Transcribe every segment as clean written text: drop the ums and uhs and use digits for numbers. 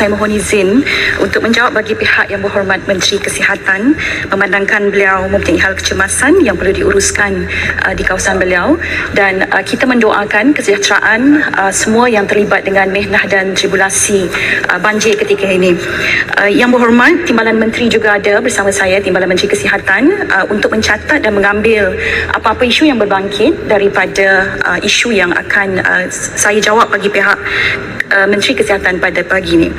saya mohon izin untuk menjawab bagi pihak yang berhormat Menteri Kesihatan, memandangkan beliau mempunyai hal kecemasan yang perlu diuruskan di kawasan beliau, dan kita mendoakan kesejahteraan semua yang terlibat dengan mehnah dan tribulasi banjir ketika ini. Yang berhormat, Timbalan Menteri juga ada bersama saya, Timbalan Menteri Kesihatan, untuk mencatat dan mengambil apa-apa isu yang berbangkit daripada isu yang akan saya jawab bagi pihak Menteri Kesihatan pada pagi ini.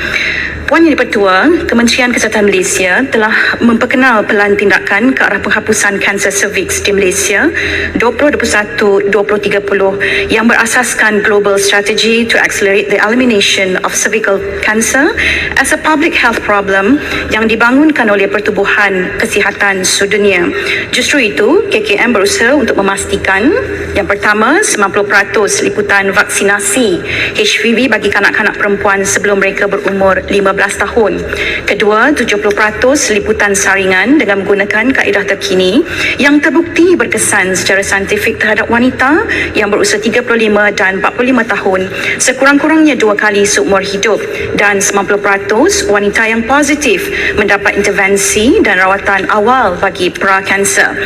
Puan Yang di-Pertua, Kementerian Kesihatan Malaysia telah memperkenal pelan tindakan ke arah penghapusan kanser cervix di Malaysia 2021-2030 yang berasaskan Global Strategy to Accelerate the Elimination of Cervical Cancer as a Public Health Problem yang dibangunkan oleh Pertubuhan Kesihatan Sedunia. Justru itu, KKM berusaha untuk memastikan yang pertama, 90% liputan vaksinasi HPV bagi kanak-kanak perempuan sebelum mereka berumur 15 tahun. Kedua, 70% liputan saringan dengan menggunakan kaedah terkini yang terbukti berkesan secara saintifik terhadap wanita yang berusia 35 dan 45 tahun sekurang-kurangnya 2 kali seumur hidup, dan 90% wanita yang positif mendapat intervensi dan rawatan awal bagi prakanser.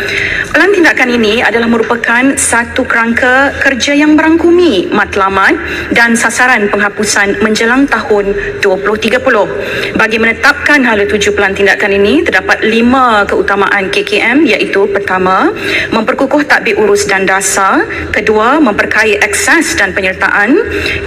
Pelan tindakan ini adalah merupakan satu kerangka kerja yang merangkumi matlamat dan sasaran penghapusan menjelang tahun 2030. Bagi menetapkan hala tuju pelan tindakan ini, terdapat 5 keutamaan KKM, iaitu pertama, memperkukuh tadbir urus dan dasar. Kedua, memperkaya akses dan penyertaan.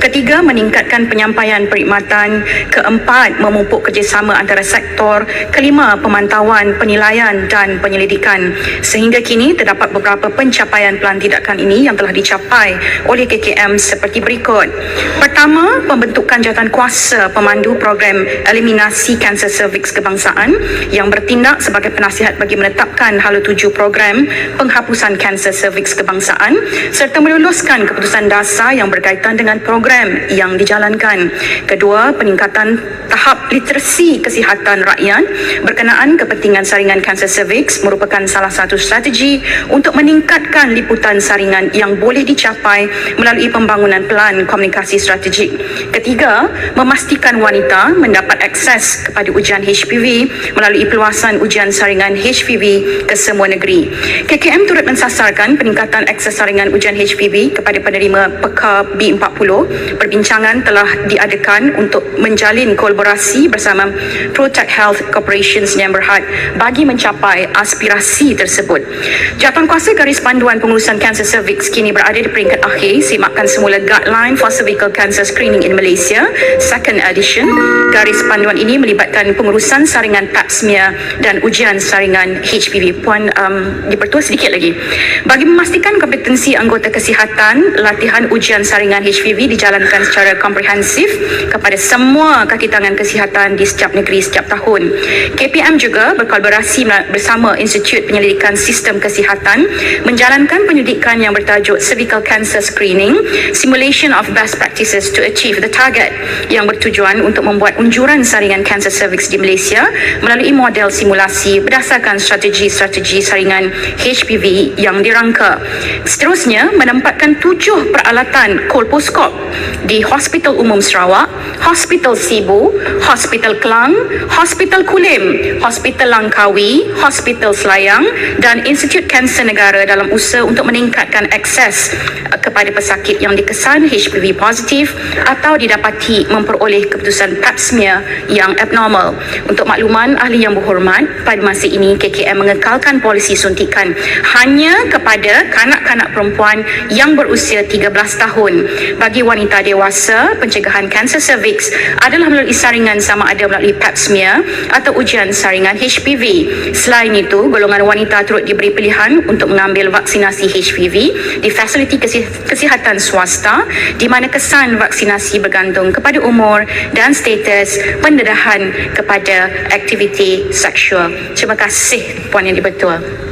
Ketiga, meningkatkan penyampaian perkhidmatan. Keempat, memupuk kerjasama antara sektor. Kelima, pemantauan, penilaian dan penyelidikan. Sehingga kini terdapat beberapa pencapaian pelan tindakan ini yang telah dicapai oleh KKM seperti berikut. Pertama, pembentukan jawatankuasa pemandu program eliminasi kanser cervix kebangsaan yang bertindak sebagai penasihat bagi menetapkan hala tuju program penghapusan kanser cervix kebangsaan serta meluluskan keputusan dasar yang berkaitan dengan program yang dijalankan. Kedua, peningkatan tahap literasi kesihatan rakyat berkenaan kepentingan saringan kanser cervix merupakan salah satu strategi untuk meningkatkan liputan saringan yang boleh dicapai melalui pembangunan pelan komunikasi strategik. Ketiga, memastikan wanita mendapat akses kepada ujian HPV melalui peluasan ujian saringan HPV ke semua negeri. KKM turut mensasarkan peningkatan akses saringan ujian HPV kepada penerima Peka B40. Perbincangan telah diadakan untuk menjalin kolaborasi bersama Protect Health Corporations yang berhad bagi mencapai aspirasi tersebut. Jawatankuasa Garis Panduan Pengurusan Kanser Cervix kini berada di peringkat akhir semakkan semula Guideline for Cervical Cancer Screening in Malaysia, second edition. Garis panduan ini melibatkan pengurusan saringan pap smear dan ujian saringan HPV. Puan di-Pertua, sedikit lagi. Bagi memastikan kompetensi anggota kesihatan, latihan ujian saringan HPV dijalankan secara komprehensif kepada semua kaki tangan kesihatan di setiap negeri setiap tahun. KPM juga berkolaborasi bersama Institut Penyelidikan Sistem Kesihatan menjalankan penyelidikan yang bertajuk Cervical Cancer Screening, Simulation of Best Practices to Achieve the Target, yang bertujuan untuk membuat unjuran saringan kanser cervix di Malaysia melalui model simulasi berdasarkan strategi-strategi saringan HPV yang dirangka. Seterusnya, menempatkan 7 peralatan kolposkop di Hospital Umum Sarawak, Hospital Sibu, Hospital Kelang, Hospital Kulim, Hospital Langkawi, Hospital Selayang dan Institut Kanser Negara dalam usaha untuk meningkatkan akses kepada pesakit yang dikesan HPV positif atau didapati memperoleh keputusan pap smear yang abnormal. Untuk makluman ahli yang berhormat, pada masa ini KKM mengekalkan polisi suntikan hanya kepada kanak-kanak perempuan yang berusia 13 tahun. Bagi wanita dewasa, pencegahan kanser cervix adalah melalui saringan sama ada melalui pap smear atau ujian saringan HPV. Selain itu, golongan wanita turut diberi pilihan untuk mengambil vaksinasi HPV di fasiliti kesihatan swasta di mana kesan vaksinasi bergantung kepada umur dan status pendedahan kepada aktiviti seksual. Terima kasih Puan Yang di-Pertua.